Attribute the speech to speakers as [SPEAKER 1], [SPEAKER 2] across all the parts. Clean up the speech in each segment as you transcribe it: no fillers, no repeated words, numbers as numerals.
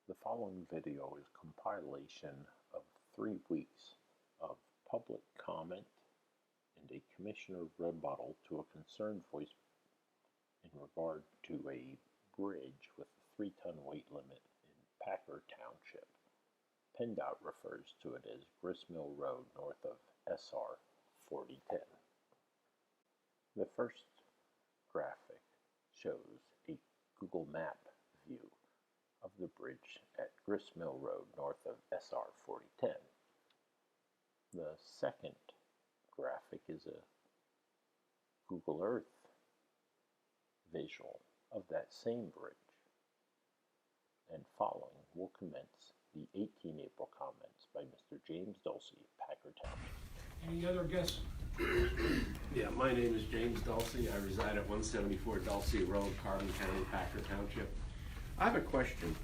[SPEAKER 1] The following video is a compilation of 3 weeks of public comment and a commissioner rebuttal to a concerned voice in regard to a bridge with a 3-ton weight limit in Packer Township. PennDOT refers to it as Gristmill Road north of SR 4010. The first graphic shows a Google Map view of the bridge at Gristmill Road north of SR 4010. The second graphic is a Google Earth visual of that same bridge. And following will commence the 18 April comments by Mr. James Dulcie, Packer Township.
[SPEAKER 2] Any other guests?
[SPEAKER 3] Yeah, my name is James Dulcie. I reside at 174 Dulcie Road, Carbon County, Packer Township. I have a question.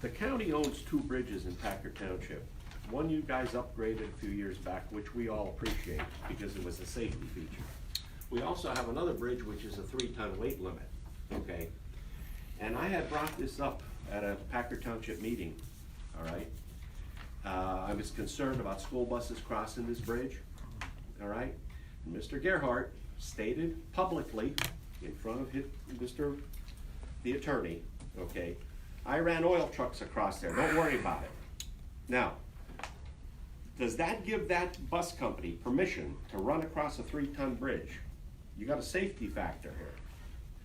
[SPEAKER 3] The county owns 2 bridges in Packer Township. One you guys upgraded a few years back, which we all appreciate because it was a safety feature. We also have another bridge which is a 3-ton weight limit, okay? And I had brought this up at a Packer Township meeting, all right? I was concerned about school buses crossing this bridge, all right? And Mr. Gerhardt stated publicly in front of the attorney, okay, I ran oil trucks across there, don't worry about it. Now, does that give that bus company permission to run across a 3-ton bridge? You got a safety factor here.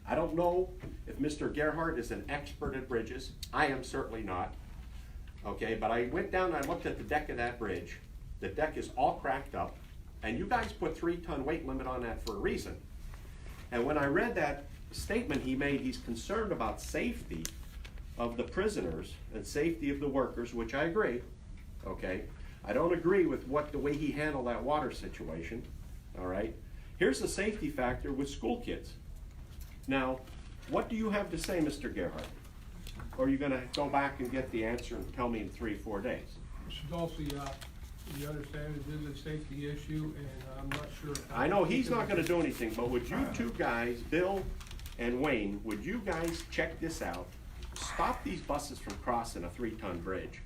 [SPEAKER 3] I don't know if Mr. Gerhardt is an expert at bridges. I am certainly not. Okay, but I went down and I looked at the deck of that bridge. The deck is all cracked up, and you guys put 3-ton weight limit on that for a reason. And when I read that statement he made, he's concerned about safety of the prisoners and safety of the workers, which I agree, okay? I don't agree with the way he handled that water situation, all right? Here's the safety factor with school kids. Now, what do you have to say, Mr. Gerhardt? Or are you gonna go back and get the answer and tell me in 3-4 days?
[SPEAKER 2] Mr. Dulcie, you understand it is a safety issue, and I'm not sure.
[SPEAKER 3] I know he's not gonna do anything, but would you two guys, Bill and Wayne, would you guys check this out? Stop these buses from crossing a 3-ton bridge.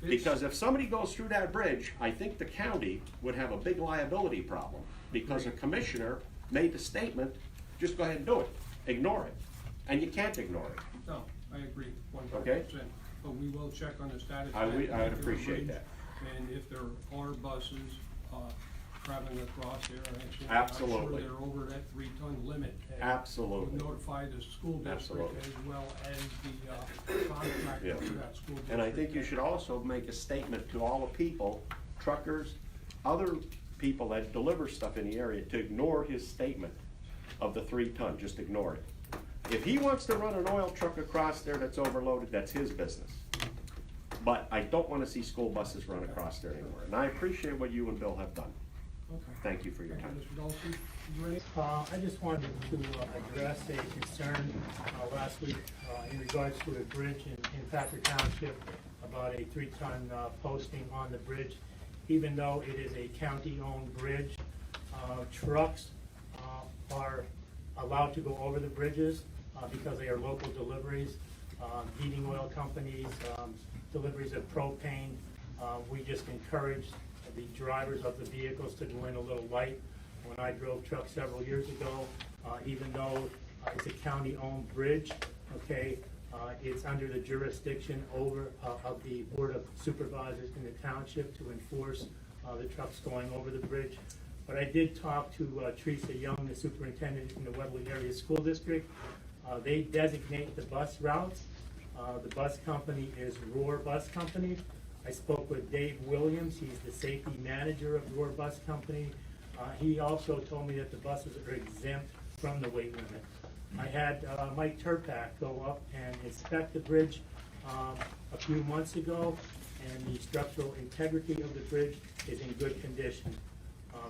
[SPEAKER 3] Because if somebody goes through that bridge, I think the county would have a big liability problem. Because a commissioner made the statement, just go ahead and do it. Ignore it. And you can't ignore it.
[SPEAKER 2] No, I agree 100%.
[SPEAKER 3] Okay.
[SPEAKER 2] But we will check on the status.
[SPEAKER 3] I
[SPEAKER 2] of
[SPEAKER 3] would
[SPEAKER 2] that
[SPEAKER 3] appreciate
[SPEAKER 2] bridge,
[SPEAKER 3] that.
[SPEAKER 2] And if there are buses traveling across there,
[SPEAKER 3] Absolutely.
[SPEAKER 2] I'm sure they're over that 3-ton limit. And
[SPEAKER 3] Absolutely.
[SPEAKER 2] we'll notify the school district
[SPEAKER 3] Absolutely.
[SPEAKER 2] as well as the contractor
[SPEAKER 3] Yeah.
[SPEAKER 2] for that school district.
[SPEAKER 3] And I think you should also make a statement to all the people, truckers, other people that deliver stuff in the area, to ignore his statement of the 3-ton, just ignore it. If he wants to run an oil truck across there that's overloaded, that's his business. But I don't wanna see school buses run across there anymore, and I appreciate what you and Bill have done.
[SPEAKER 2] Okay.
[SPEAKER 3] Thank you for your
[SPEAKER 2] Thank
[SPEAKER 3] time.
[SPEAKER 2] you, Mr. Dulcie. You ready?
[SPEAKER 4] I just wanted to address a concern last week in regards to a bridge in Packer Township about a 3-ton posting on the bridge. Even though it is a county-owned bridge, trucks are allowed to go over the bridges because they are local deliveries, heating oil companies, deliveries of propane. We just encourage the drivers of the vehicles to go in a little light. When I drove trucks several years ago, even though it's a county-owned bridge, okay, it's under the jurisdiction of the Board of Supervisors in the township to enforce the trucks going over the bridge. But I did talk to Teresa Young, the superintendent in the Webley Area School District. They designate the bus routes. The bus company is Roar Bus Company. I spoke with Dave Williams, he's the safety manager of Roar Bus Company. He also told me that the buses are exempt from the weight limit. I had Mike Turpak go up and inspect the bridge a few months ago, and the structural integrity of the bridge is in good condition.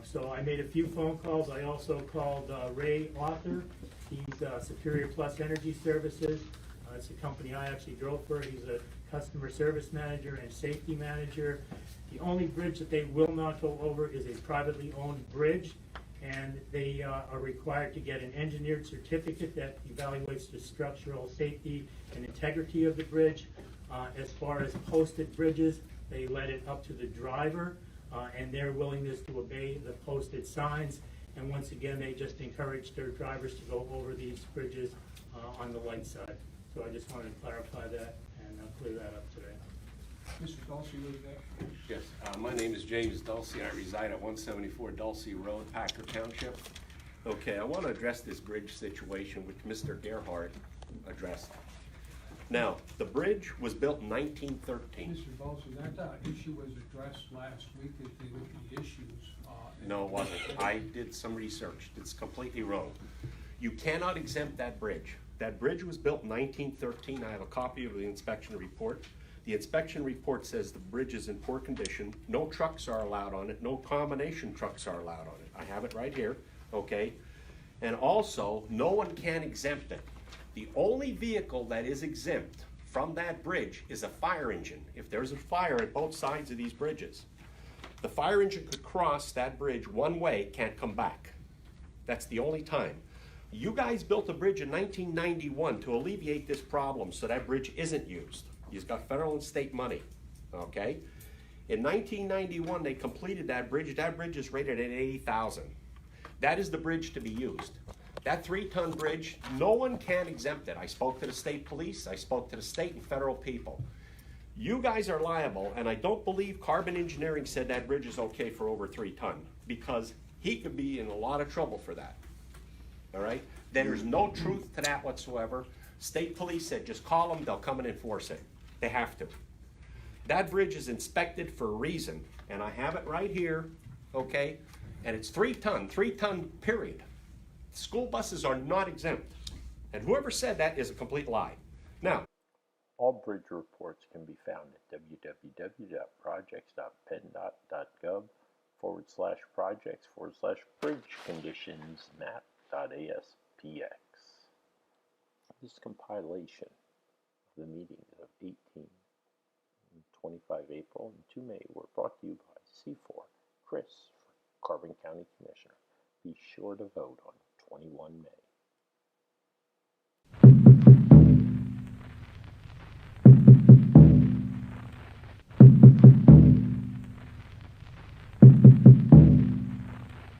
[SPEAKER 4] So I made a few phone calls. I also called Ray Author. He's Superior Plus Energy Services. It's a company I actually drove for. He's a customer service manager and safety manager. The only bridge that they will not go over is a privately owned bridge, and they are required to get an engineered certificate that evaluates the structural safety and integrity of the bridge. As far as posted bridges, they let it up to the driver and their willingness to obey the posted signs. And once again, they just encourage their drivers to go over these bridges on the light side. So I just wanted to clarify that and clear that up today.
[SPEAKER 2] Mr. Dulce was there.
[SPEAKER 3] Yes, my name is James Dulce. I reside at 174 Dulce Road, Packer Township. Okay, I want to address this bridge situation which Mr. Gerhardt addressed. Now, the bridge was built in 1913.
[SPEAKER 2] Mr. Dulce, that issue was addressed last week as the issues.
[SPEAKER 3] No, it wasn't. I did some research. It's completely wrong. You cannot exempt that bridge. That bridge was built in 1913. I have a copy of the inspection report. The inspection report says the bridge is in poor condition. No trucks are allowed on it. No combination trucks are allowed on it. I have it right here, okay? And also, no one can exempt it. The only vehicle that is exempt from that bridge is a fire engine. If there's a fire at both sides of these bridges, the fire engine could cross that bridge one way, can't come back. That's the only time. You guys built a bridge in 1991 to alleviate this problem so that bridge isn't used. You've got federal and state money, okay? In 1991, they completed that bridge. That bridge is rated at 80,000. That is the bridge to be used. That 3-ton bridge, no one can exempt it. I spoke to the state police. I spoke to the state and federal people. You guys are liable, and I don't believe Carbon Engineering said that bridge is okay for over 3 ton, because he could be in a lot of trouble for that, all right? There's no truth to that whatsoever. State police said just call them, they'll come and enforce it. They have to. That bridge is inspected for a reason, and I have it right here, okay? And it's 3 ton period. School buses are not exempt. And whoever said that is a complete lie. Now,
[SPEAKER 1] All bridge reports can be found at www.projects.penndot.gov/projects/bridge-conditions-map.aspx. This compilation of the meetings of 18 and 25 April and 2 May were brought to you by